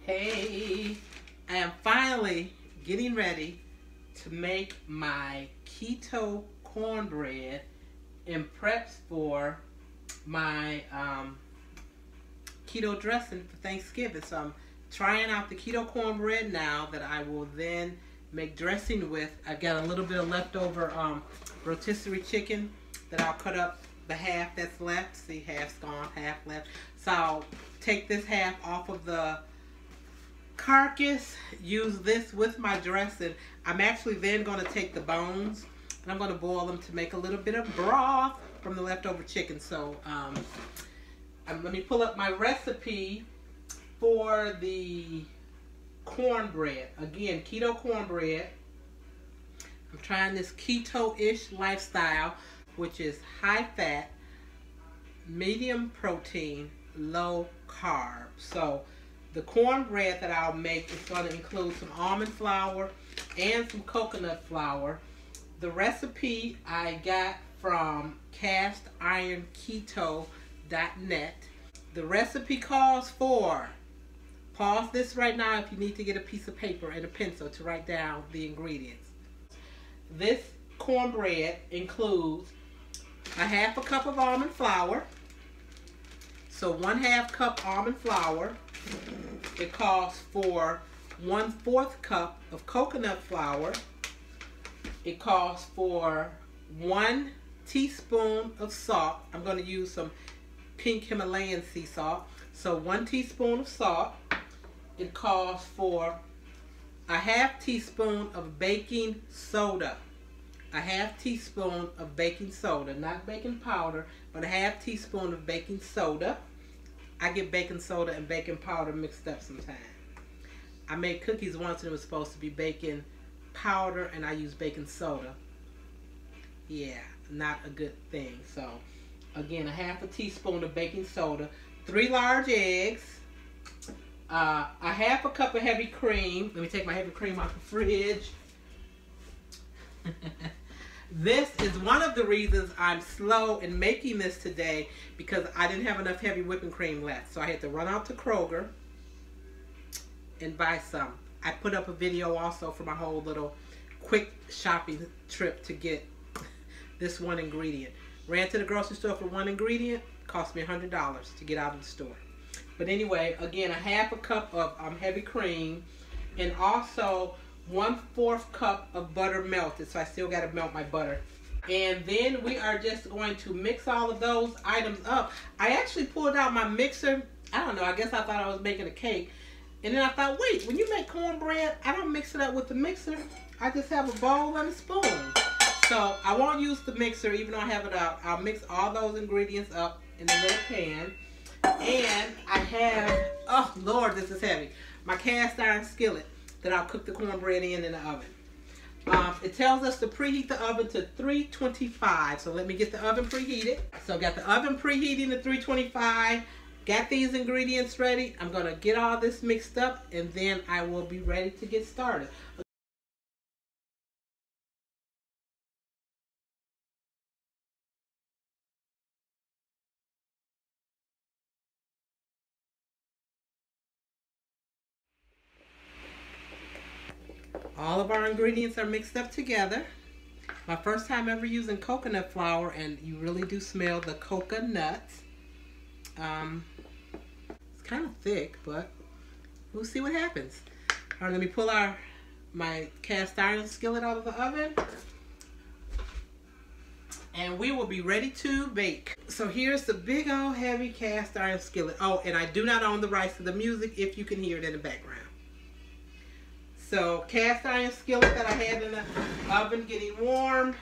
Hey, I am finally getting ready to make my keto cornbread in preps for my keto dressing for Thanksgiving. So I'm trying out the keto cornbread now that I will then make dressing with. I've got a little bit of leftover rotisserie chicken that I'll cut up the half that's left. See, half's gone, half left. So I'll take this half off of the carcass, use this with my dressing. I'm actually then going to take the bones and I'm going to boil them to make a little bit of broth from the leftover chicken. So let me pull up my recipe for the cornbread. Again, keto cornbread. I'm trying this keto-ish lifestyle, which is high fat, medium protein, low carb. So the cornbread that I'll make is going to include some almond flour and some coconut flour. The recipe I got from castironketo.net. The recipe calls for, pause this right now if you need to get a piece of paper and a pencil to write down the ingredients. This cornbread includes a half a cup of almond flour. So 1/2 cup almond flour. It calls for 1/4 cup of coconut flour. It calls for 1 teaspoon of salt. I'm going to use some pink Himalayan sea salt. So 1 teaspoon of salt. It calls for a 1/2 teaspoon of baking soda. A 1/2 teaspoon of baking soda, not baking powder, but a 1/2 teaspoon of baking soda. I get baking soda and baking powder mixed up sometimes. I made cookies once and it was supposed to be baking powder and I used baking soda. Yeah, not a good thing. So again, a 1/2 teaspoon of baking soda, 3 large eggs, a 1/2 cup of heavy cream. Let me take my heavy cream out the fridge. This is one of the reasons I'm slow in making this today, because I didn't have enough heavy whipping cream left. So I had to run out to Kroger and buy some. I put up a video also for my whole little quick shopping trip to get this one ingredient. Ran to the grocery store for one ingredient, cost me $100 to get out of the store. But anyway, again, a 1/2 cup of heavy cream, and also 1/4 cup of butter melted. So I still got to melt my butter. And then we are just going to mix all of those items up. I actually pulled out my mixer. I don't know, I guess I thought I was making a cake. And then I thought, wait, when you make cornbread, I don't mix it up with the mixer. I just have a bowl and a spoon. So I won't use the mixer even though I have it out. I'll mix all those ingredients up in a little pan. And I have, oh Lord, this is heavy, my cast iron skillet that I'll cook the cornbread in the oven. It tells us to preheat the oven to 325. So let me get the oven preheated. So I got the oven preheating to 325. Got these ingredients ready. I'm going to get all this mixed up and then I will be ready to get started. All of our ingredients are mixed up together. My first time ever using coconut flour, and you really do smell the coconut. It's kind of thick, but we'll see what happens. All right, let me pull my cast iron skillet out of the oven, and we will be ready to bake. So here's the big old heavy cast iron skillet. Oh, and I do not own the rights to the music if you can hear it in the background. So cast iron skillet that I had in the oven getting warm.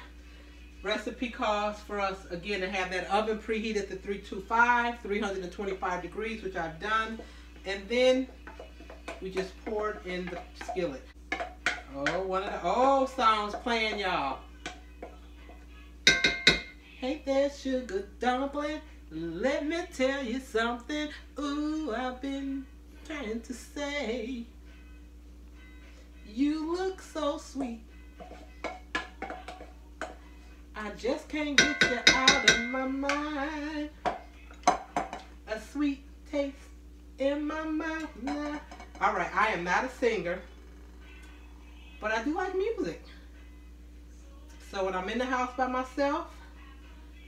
Recipe calls for us again to have that oven preheated to 325 degrees, which I've done. And then we just poured in the skillet. Oh, one of the old songs playing, y'all. Hey there, sugar dumpling, let me tell you something. Ooh, I've been trying to say. You look so sweet. I just can't get you out of my mind. A sweet taste in my mouth now. All right, I am not a singer, but I do like music. So when I'm in the house by myself,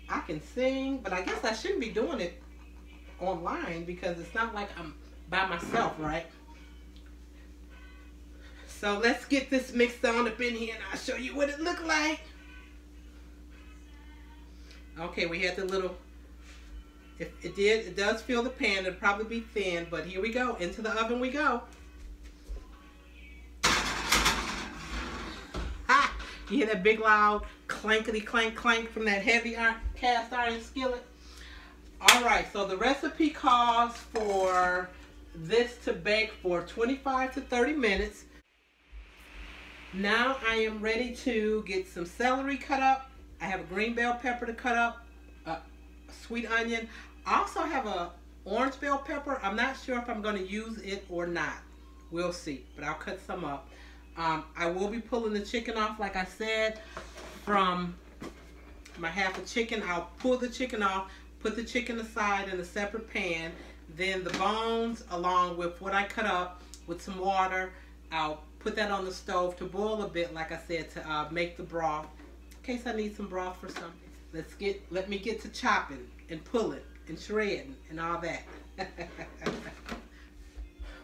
I can sing, but I guess I shouldn't be doing it online because it's not like I'm by myself, right? So let's get this mixed on up in here and I'll show you what it looked like. Okay, we had the little, it does fill the pan. It'll probably be thin, but here we go. Into the oven we go. Ha! You hear that big loud clankety clank clank from that heavy cast iron skillet? All right, so the recipe calls for this to bake for 25 to 30 minutes. Now I am ready to get some celery cut up. I have a green bell pepper to cut up, a sweet onion. I also have a orange bell pepper. I'm not sure if I'm going to use it or not. We'll see, but I'll cut some up. I will be pulling the chicken off, like I said, from my half a chicken. I'll pull the chicken off, put the chicken aside in a separate pan. Then the bones, along with what I cut up with some water, I'll put that on the stove to boil a bit, like I said, to make the broth. In case I need some broth for something. Let me get to chopping and pulling and shredding and all that.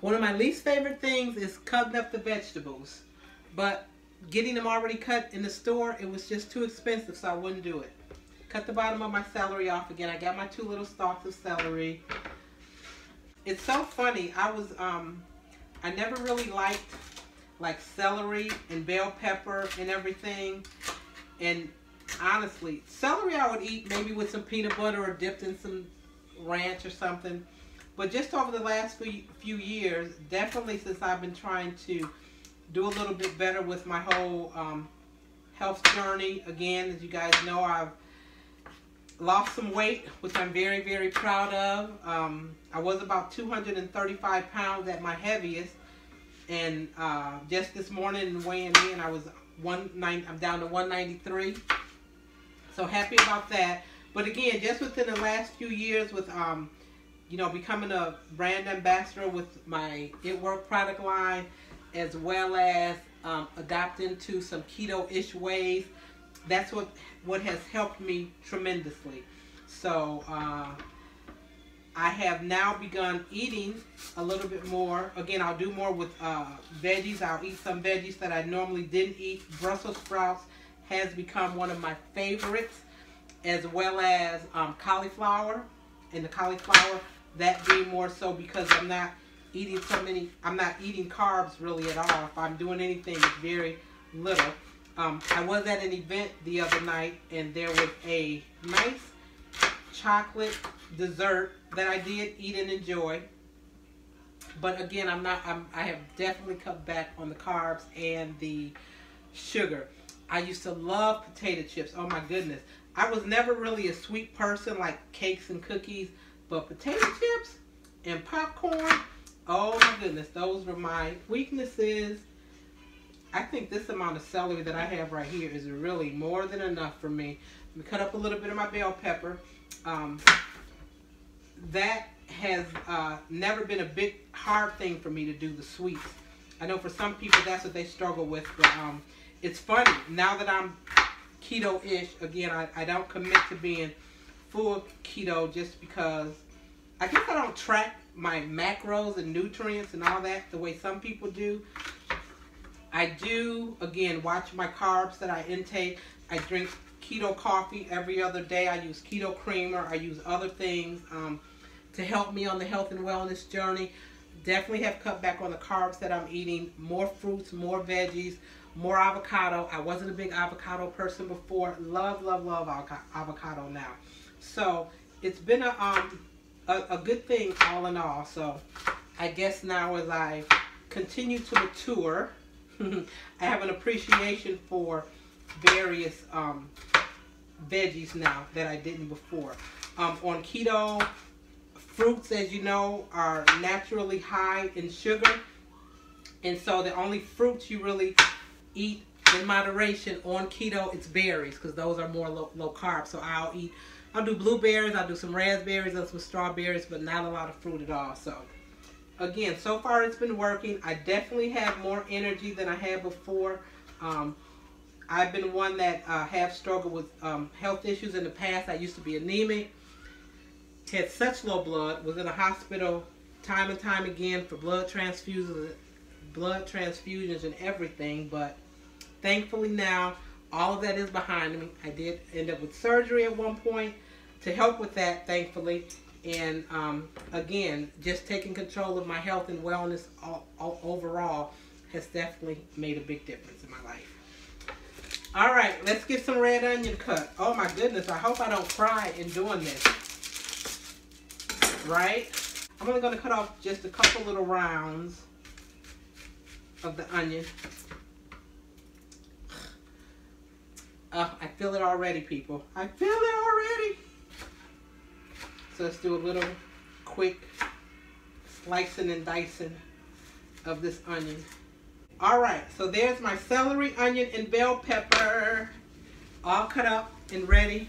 One of my least favorite things is cutting up the vegetables, but getting them already cut in the store, it was just too expensive, so I wouldn't do it. Cut the bottom of my celery off again. I got my 2 little stalks of celery. It's so funny. I never really liked like celery and bell pepper and everything. And honestly, celery I would eat maybe with some peanut butter or dipped in some ranch or something. But just over the last few years, definitely since I've been trying to do a little bit better with my whole health journey. Again, as you guys know, I've lost some weight, which I'm very, very proud of. I was about 235 pounds at my heaviest. And just this morning weighing in, I'm down to 193. So happy about that. But again, just within the last few years with, you know, becoming a brand ambassador with my It Work product line, as well as adopting to some keto-ish ways, that's what has helped me tremendously. So I have now begun eating a little bit more. Again, I'll do more with veggies. I'll eat some veggies that I normally didn't eat. Brussels sprouts has become one of my favorites, as well as cauliflower. And the cauliflower, that being more so because I'm not eating carbs really at all. If I'm doing anything, it's very little. I was at an event the other night, and there was a nice chocolate dessert that I did eat and enjoy. But again, I have definitely cut back on the carbs and the sugar. I used to love potato chips. Oh my goodness. I was never really a sweet person like cakes and cookies, but potato chips and popcorn, oh my goodness, those were my weaknesses. I think this amount of celery that I have right here is really more than enough for me. Let me cut up a little bit of my bell pepper. That has never been a big hard thing for me to do, the sweets. I know for some people that's what they struggle with, but it's funny now that I'm keto-ish. Again, I don't commit to being full keto just because I guess I don't track my macros and nutrients and all that the way some people do. I do, again, watch my carbs that I intake. I drink keto coffee every other day. I use keto creamer. I use other things to help me on the health and wellness journey. Definitely have cut back on the carbs that I'm eating. More fruits, more veggies, more avocado. I wasn't a big avocado person before. Love, love, love avocado now. So it's been a good thing all in all. So I guess now as I continue to mature, I have an appreciation for various veggies now that I didn't before. On keto, fruits, as you know, are naturally high in sugar. And so the only fruits you really eat in moderation on keto, it's berries, because those are more low carb. So I'll do blueberries, I'll do some raspberries, and some strawberries, but not a lot of fruit at all. So again, so far it's been working. I definitely have more energy than I had before. I've been one that have struggled with health issues in the past. I used to be anemic, had such low blood, was in a hospital time and time again for blood transfusions and everything. But thankfully now, all of that is behind me. I did end up with surgery at one point to help with that, thankfully. And again, just taking control of my health and wellness overall has definitely made a big difference in my life. All right, let's get some red onion cut. Oh my goodness, I hope I don't cry in doing this. Right? I'm only going to cut off just a couple little rounds of the onion. I feel it already, people. I feel it already. So let's do a little quick slicing and dicing of this onion. All right, so there's my celery, onion, and bell pepper all cut up and ready.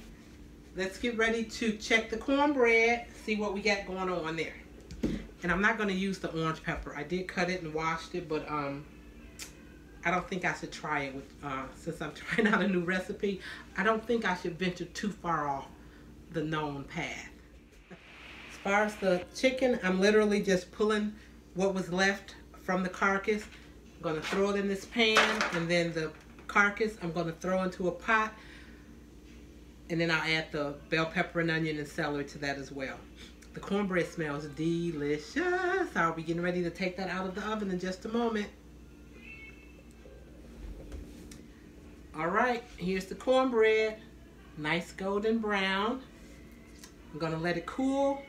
Let's get ready to check the cornbread, see what we got going on there. And I'm not going to use the orange pepper. I did cut it and washed it, but I don't think I should try it with, since I'm trying out a new recipe. I don't think I should venture too far off the known path. As far as the chicken, I'm literally just pulling what was left from the carcass. I'm going to throw it in this pan, and then the carcass I'm going to throw into a pot, and then I'll add the bell pepper and onion and celery to that as well. The cornbread smells delicious. I'll be getting ready to take that out of the oven in just a moment. All right, here's the cornbread. Nice golden brown. I'm going to let it cool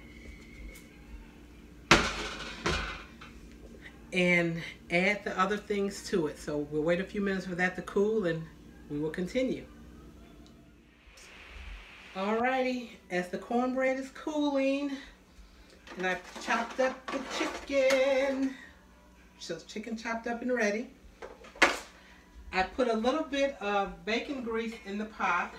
and add the other things to it. So we'll wait a few minutes for that to cool and we will continue. Alrighty, as the cornbread is cooling and I've chopped up the chicken, so chicken chopped up and ready. I put a little bit of bacon grease in the pot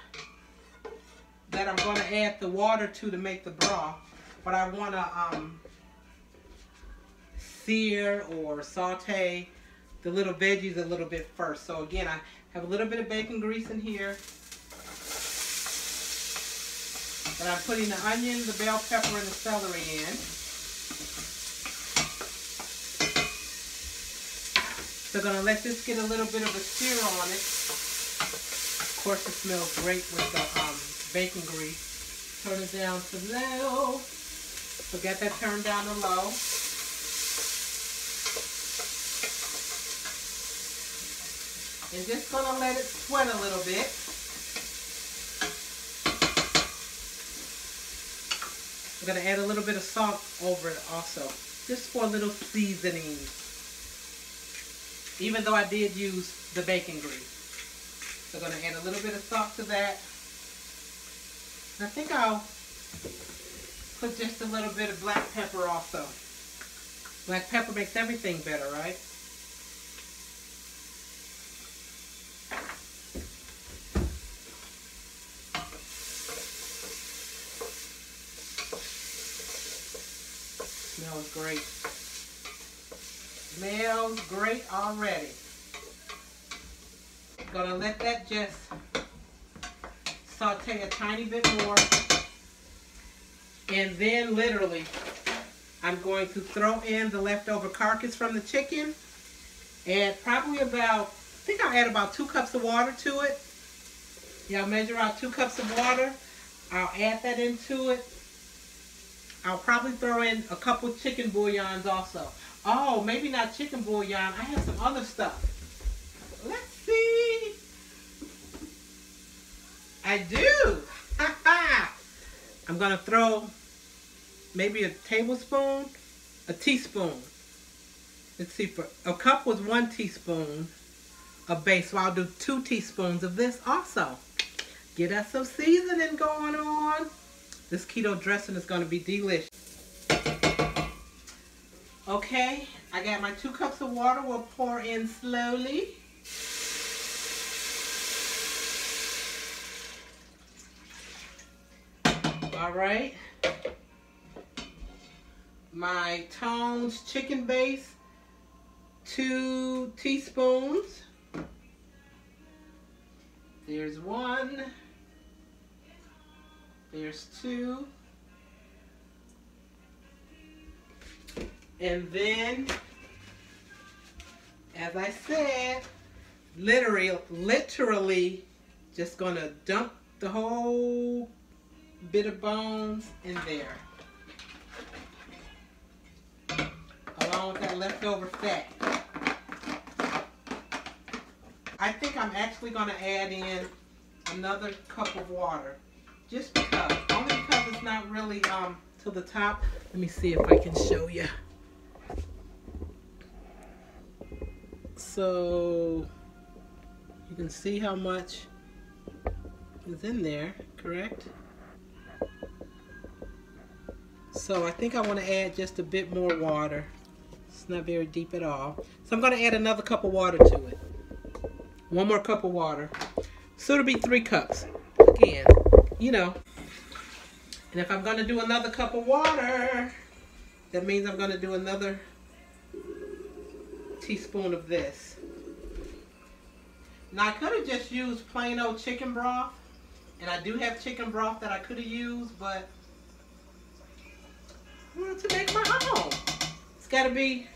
that I'm going to add the water to make the broth, but I want to sear or saute the little veggies a little bit first. So again, I have a little bit of bacon grease in here. And I'm putting the onion, the bell pepper, and the celery in. So I'm going to let this get a little bit of a sear on it. Of course, it smells great with the bacon grease. Turn it down to low. So get that turned down to low. And just going to let it sweat a little bit. I'm going to add a little bit of salt over it also, just for a little seasoning, even though I did use the bacon grease. So I'm going to add a little bit of salt to that. And I think I'll put just a little bit of black pepper also. Black pepper makes everything better, right? Smells great. Smells great already. Gonna let that just saute a tiny bit more. And then literally, I'm going to throw in the leftover carcass from the chicken. Add probably about, I think I'll add about 2 cups of water to it. Yeah, I'll measure out 2 cups of water. I'll add that into it. I'll probably throw in a couple chicken bouillons also. Oh, maybe not chicken bouillon. I have some other stuff. Let's see. I do. I'm going to throw maybe a tablespoon, a teaspoon. Let's see, for a cup was 1 teaspoon of base. So I'll do 2 teaspoons of this also. Get us some seasoning going on. This keto dressing is going to be delicious. Okay, I got my 2 cups of water. We'll pour in slowly. All right. my Tones chicken base, 2 teaspoons. There's 1. There's 2. And then, as I said, literally just gonna dump the whole bit of bones in there, along with that leftover fat. I think I'm actually gonna add in another cup of water, just because, only because it's not really to the top. Let me see if I can show you. So you can see how much is in there, correct? So I think I want to add just a bit more water. It's not very deep at all. So I'm going to add another cup of water to it. 1 more cup of water. So it'll be 3 cups. Again, you know. And if I'm going to do another cup of water, that means I'm going to do another teaspoon of this. Now I could have just used plain old chicken broth, and I do have chicken broth that I could have used, but I wanted to make my own. It's got to be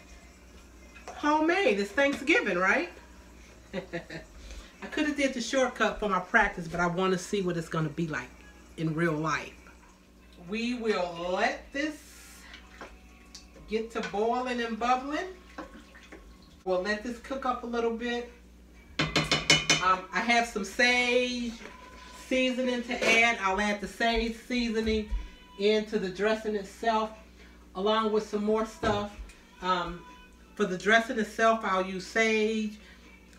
homemade. It's Thanksgiving, right? I could have did the shortcut for my practice, but I want to see what it's going to be like in real life. We will let this get to boiling and bubbling. We'll let this cook up a little bit. I have some sage seasoning to add. I'll add the sage seasoning into the dressing itself, along with some more stuff. For the dressing itself, I'll use sage.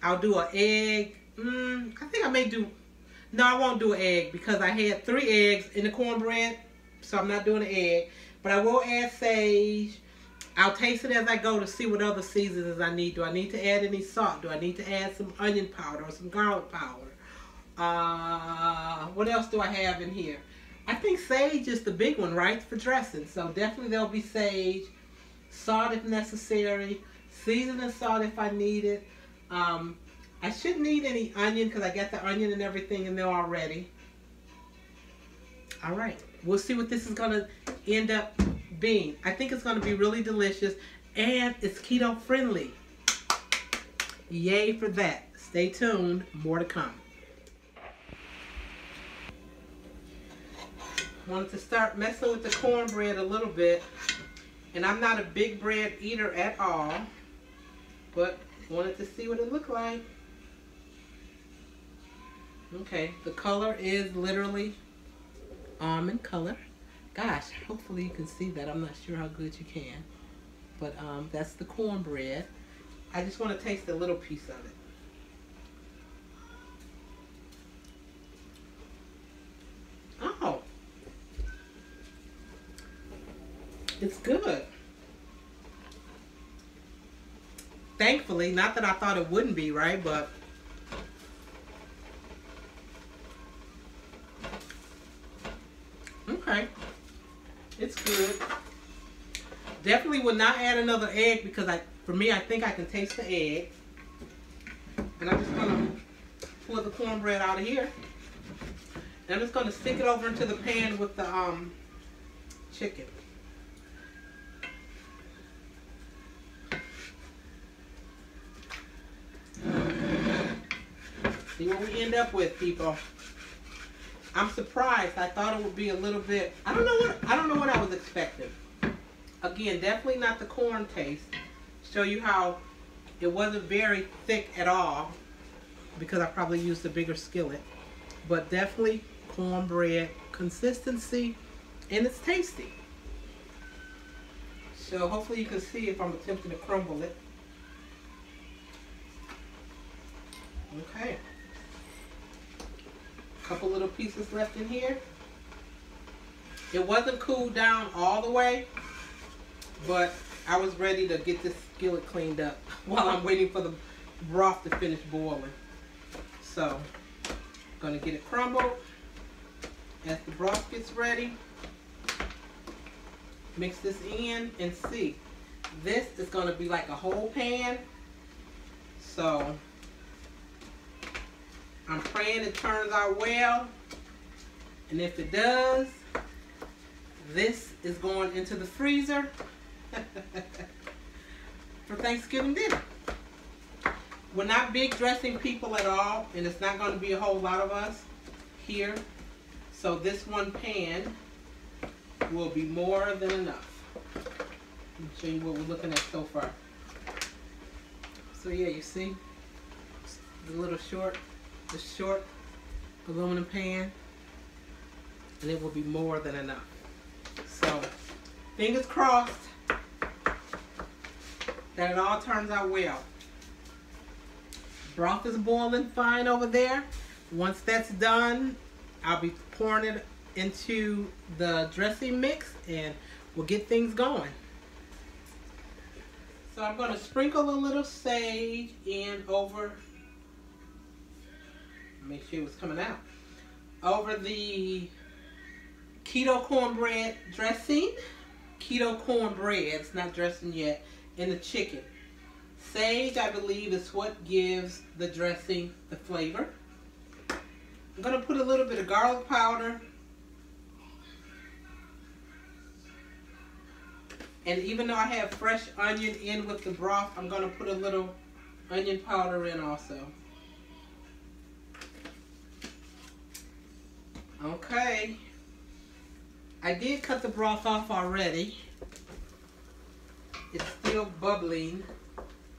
I'll do an egg. I think I may do, no, I won't do an egg because I had 3 eggs in the cornbread, so I'm not doing an egg. But I will add sage. I'll taste it as I go to see what other seasonings I need. Do I need to add any salt? Do I need to add some onion powder or some garlic powder? What else do I have in here? I think sage is the big one, right, for dressing. So definitely there'll be sage, salt if necessary, seasoning salt if I need it. I shouldn't need any onion because I got the onion and everything in there already. All right, we'll see what this is going to end up being. I think it's going to be really delicious, and it's keto friendly. Yay for that. Stay tuned, more to come. Wanted to start messing with the cornbread a little bit, and I'm not a big bread eater at all, but wanted to see what it looked like. Okay, the color is literally almond color. Gosh, hopefully you can see that. I'm not sure how good you can. But that's the cornbread. I just want to taste a little piece of it. Oh. It's good. Thankfully, not that I thought it wouldn't be, right? But okay. It's good. Definitely would not add another egg because for me, I think I can taste the egg. And I'm just gonna pour the cornbread out of here. And I'm just gonna stick it over into the pan with the chicken. See what we end up with, people. I'm surprised. I thought it would be a little bit, I don't know what I was expecting. Again, definitely not the corn taste. Show you how it wasn't very thick at all because I probably used a bigger skillet. But definitely cornbread consistency, and it's tasty. So hopefully you can see if I'm attempting to crumble it. Okay. Couple little pieces left in here. It wasn't cooled down all the way, but I was ready to get this skillet cleaned up while I'm waiting for the broth to finish boiling. So, I'm gonna get it crumbled as the broth gets ready. mix this in and see. This is going to be like a whole pan. So I'm praying it turns out well. And if it does, this is going into the freezer for Thanksgiving dinner. We're not big dressing people at all, and it's not going to be a whole lot of us here. So this one pan will be more than enough. Let me show you what we're looking at so far. So yeah, you see the short aluminum pan, and it will be more than enough. So fingers crossed that it all turns out well. Broth is boiling fine over there. Once that's done, I'll be pouring it into the dressing mix and we'll get things going. So I'm going to sprinkle a little sage in over, make sure it was coming out, over the Keto Cornbread Dressing. Keto Cornbread, it's not dressing yet, and the chicken. Sage, I believe, is what gives the dressing the flavor. I'm going to put a little bit of garlic powder. And even though I have fresh onion in with the broth, I'm going to put a little onion powder in also. Okay. I did cut the broth off already. It's still bubbling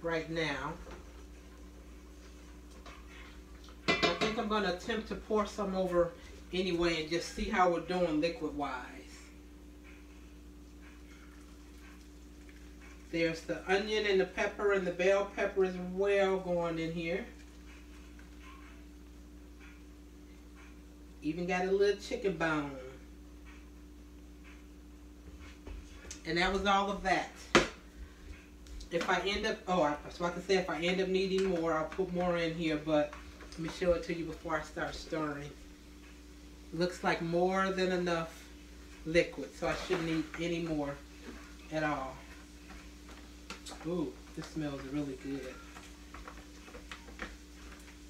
right now. I think I'm going to attempt to pour some over anyway and just see how we're doing liquid-wise. There's the onion and the pepper and the bell pepper as well going in here. Even got a little chicken bone. And that was all of that. If I end up, so I can say if I end up needing more, I'll put more in here, but let me show it to you before I start stirring. Looks like more than enough liquid, so I shouldn't need any more at all. Ooh, this smells really good.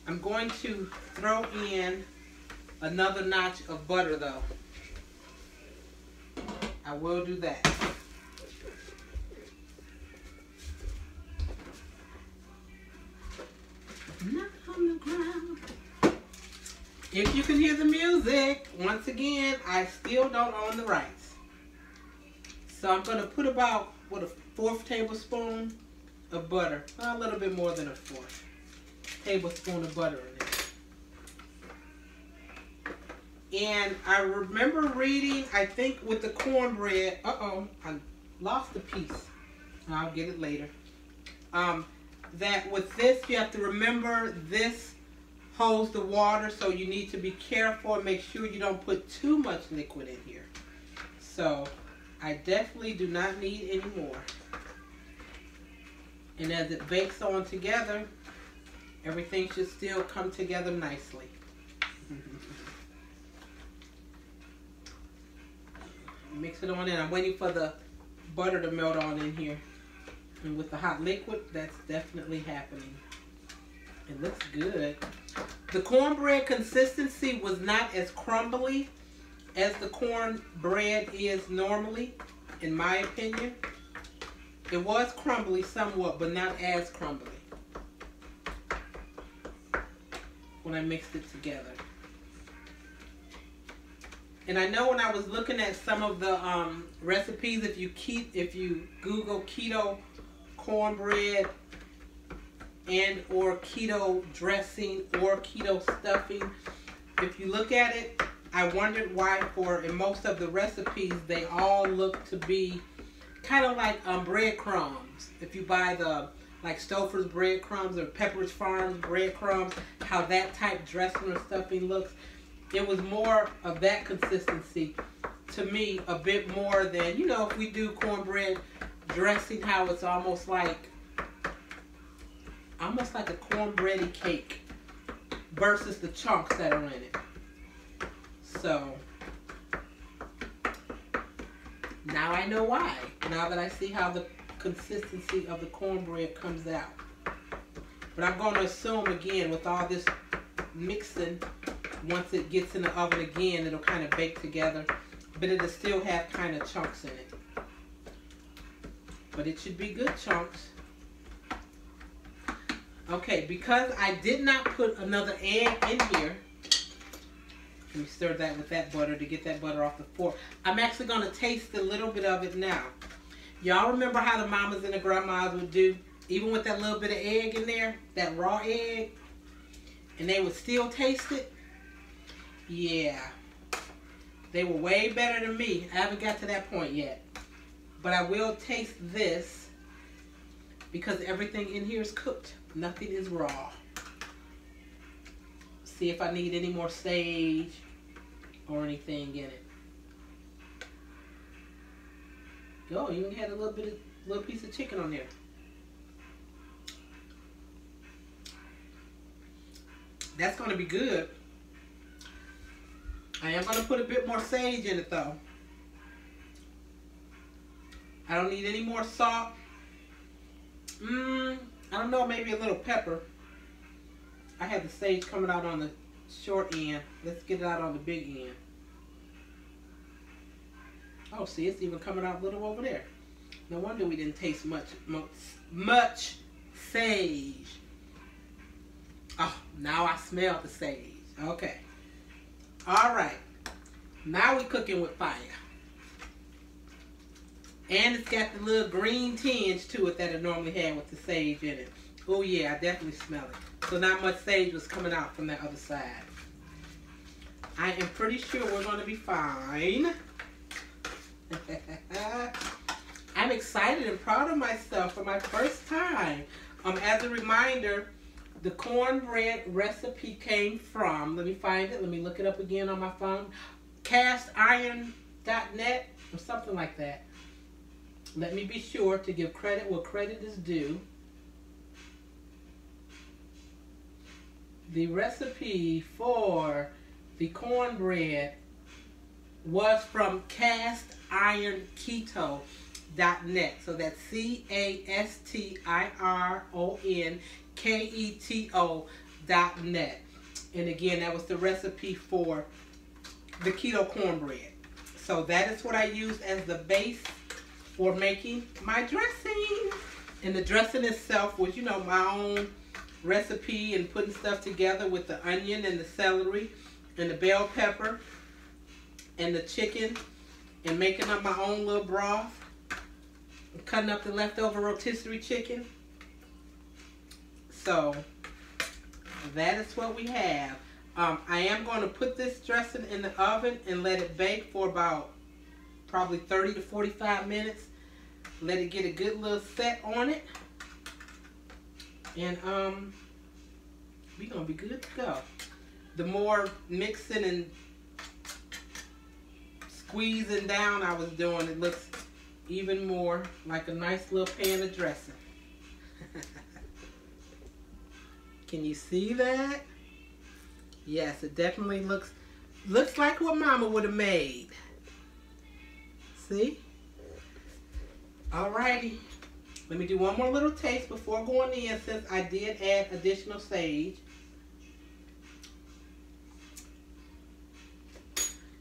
I'm going to throw in another notch of butter though. I will do that. Not on the ground. If you can hear the music, once again, I still don't own the rights. So I'm going to put about, a 1/4 tablespoon of butter. A little bit more than a 1/4 tablespoon of butter in it. And I remember reading, I think with the cornbread, I lost a piece. I'll get it later. That with this, you have to remember this holds the water, so you need to be careful and make sure you don't put too much liquid in here. So I definitely do not need any more. And as it bakes on together, everything should still come together nicely. Mix it on in. I'm waiting for the butter to melt on in here. And with the hot liquid, that's definitely happening. It looks good. The cornbread consistency was not as crumbly as the cornbread is normally, in my opinion. It was crumbly somewhat, but not as crumbly when I mixed it together. And I know when I was looking at some of the recipes, if you Google keto cornbread and or keto dressing or keto stuffing, if you look at it, I wondered why in most of the recipes they all look to be kind of like breadcrumbs. If you buy the like Stouffer's breadcrumbs or Pepperidge Farm's breadcrumbs, how that type dressing or stuffing looks, it was more of that consistency to me, a bit more than, you know, if we do cornbread dressing, how it's almost like a cornbready cake versus the chunks that are in it. So Now I know why. Now that I see how the consistency of the cornbread comes out. But I'm going to assume again with all this mixing, once it gets in the oven again, it'll kind of bake together. But it'll still have kind of chunks in it. But it should be good chunks. Okay, because I did not put another egg in here, let me stir that with that butter to get that butter off the fork. I'm actually going to taste a little bit of it now. Y'all remember how the mamas and the grandmas would do, even with that little bit of egg in there, that raw egg, and they would still taste it? Yeah. They were way better than me. I haven't got to that point yet. But I will taste this because everything in here is cooked. Nothing is raw. See if I need any more sage or anything in it. Oh, you even had a little piece of chicken on there. That's going to be good. I am going to put a bit more sage in it though. I don't need any more salt. I don't know, maybe a little pepper. I have the sage coming out on the short end. Let's get it out on the big end. Oh, see, it's even coming out a little over there. No wonder we didn't taste much sage. Oh, now I smell the sage. Okay. All right. Now we're cooking with fire. And it's got the little green tinge to it that it normally had with the sage in it. Oh yeah, I definitely smell it. So not much sage was coming out from that other side. I am pretty sure we're going to be fine. I'm excited and proud of myself for my first time. As a reminder, the cornbread recipe came from, let me find it, let me look it up again on my phone, castiron.net or something like that. Let me be sure to give credit where credit is due. The recipe for the cornbread was from castironketo.net. So that's castironketo.net. And again, that was the recipe for the keto cornbread. So that is what I used as the base for making my dressing. And the dressing itself was, you know, my own recipe and putting stuff together with the onion and the celery and the bell pepper and the chicken and making up my own little broth and cutting up the leftover rotisserie chicken. So that is what we have. I am going to put this dressing in the oven and let it bake for about probably 30 to 45 minutes. Let it get a good little set on it. And we're going to be good to go. The more mixing and squeezing down I was doing, it looks even more like a nice little pan of dressing. Can you see that? Yes, it definitely looks like what Mama would have made. See? Alrighty. Let me do one more little taste before going in, since I did add additional sage.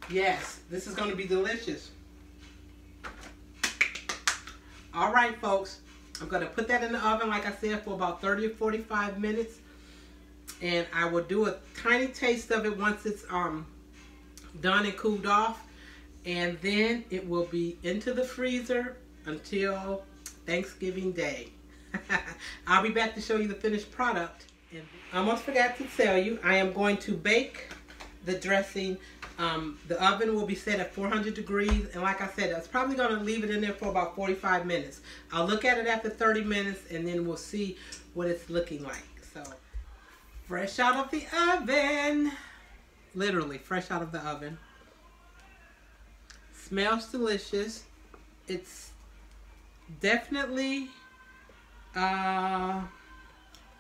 Yes, this is going to be delicious. Alright, folks. I'm going to put that in the oven, like I said, for about 30 or 45 minutes. And I will do a tiny taste of it once it's done and cooled off. And then it will be into the freezer until Thanksgiving Day. I'll be back to show you the finished product. And I almost forgot to tell you, I am going to bake the dressing. The oven will be set at 400 degrees. And like I said, that's probably going to leave it in there for about 45 minutes. I'll look at it after 30 minutes and then we'll see what it's looking like. So, fresh out of the oven. Literally, fresh out of the oven. Smells delicious. It's definitely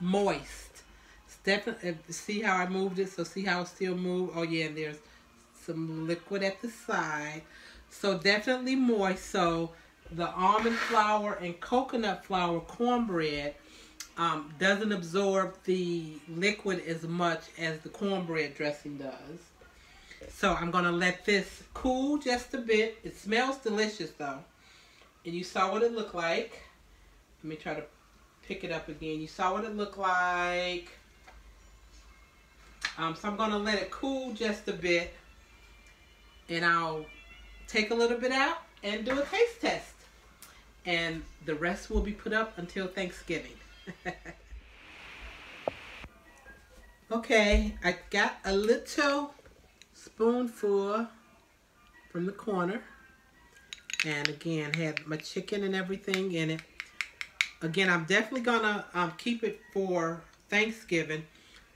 moist. It's definitely, see how I moved it, so see how it still moved. Oh yeah, and there's some liquid at the side. So definitely moist. So the almond flour and coconut flour cornbread doesn't absorb the liquid as much as the cornbread dressing does. So I'm going to let this cool just a bit. It smells delicious though. And you saw what it looked like. Let me try to pick it up again. You saw what it looked like. So I'm going to let it cool just a bit. And I'll take a little bit out and do a taste test. And the rest will be put up until Thanksgiving. Okay, I got a little spoonful from the corner. And again, had my chicken and everything in it. Again, I'm definitely gonna keep it for Thanksgiving.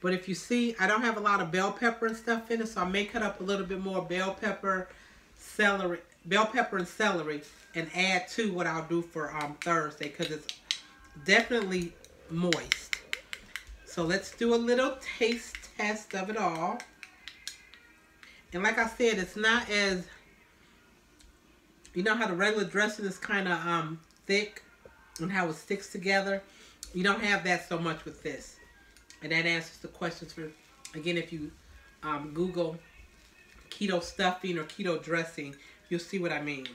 But if you see, I don't have a lot of bell pepper and stuff in it, so I may cut up a little bit more bell pepper and celery, and add to what I'll do for Thursday, because it's definitely moist. So let's do a little taste test of it all. And like I said, it's not as, you know how the regular dressing is kind of thick and how it sticks together? You don't have that so much with this. And that answers the questions for, again, if you Google keto stuffing or keto dressing, you'll see what I mean.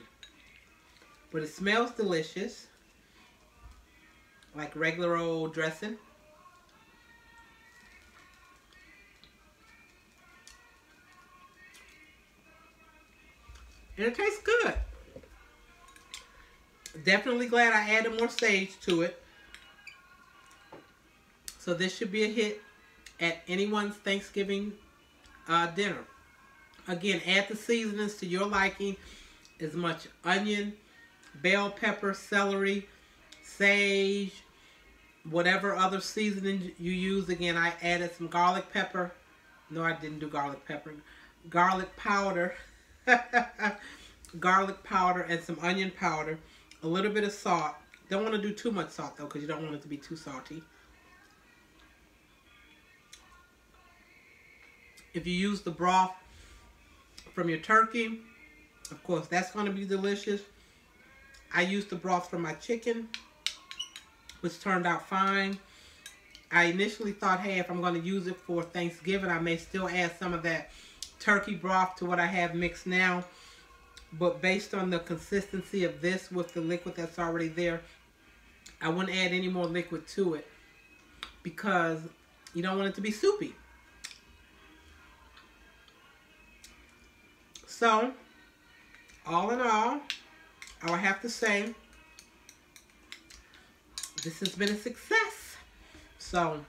But it smells delicious, like regular old dressing. And it tastes good. Definitely glad I added more sage to it. So this should be a hit at anyone's Thanksgiving dinner. Again, add the seasonings to your liking. As much onion, bell pepper, celery, sage, whatever other seasoning you use. Again, I added some garlic pepper. No, I didn't do garlic pepper. Garlic powder. Garlic powder and some onion powder. A little bit of salt. Don't want to do too much salt though, because you don't want it to be too salty. If you use the broth from your turkey, of course, that's going to be delicious. I used the broth from my chicken, which turned out fine. I initially thought, hey, if I'm going to use it for Thanksgiving, I may still add some of that turkey broth to what I have mixed now. But based on the consistency of this with the liquid that's already there, I wouldn't add any more liquid to it because you don't want it to be soupy. So, all in all, I would have to say this has been a success. So,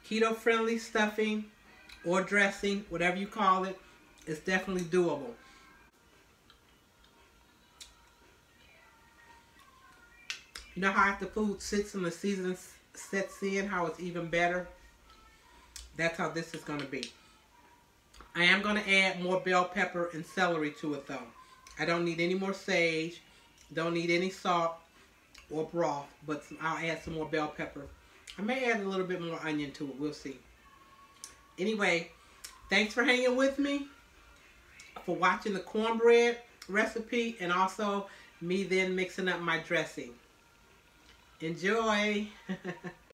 keto-friendly stuffing or dressing, whatever you call it, is definitely doable. You know how after food sits and the seasoning sets in, how it's even better? That's how this is going to be. I am going to add more bell pepper and celery to it though. I don't need any more sage. Don't need any salt or broth. But I'll add some more bell pepper. I may add a little bit more onion to it. We'll see. Anyway, thanks for hanging with me. For watching the cornbread recipe. And also me then mixing up my dressing. Enjoy.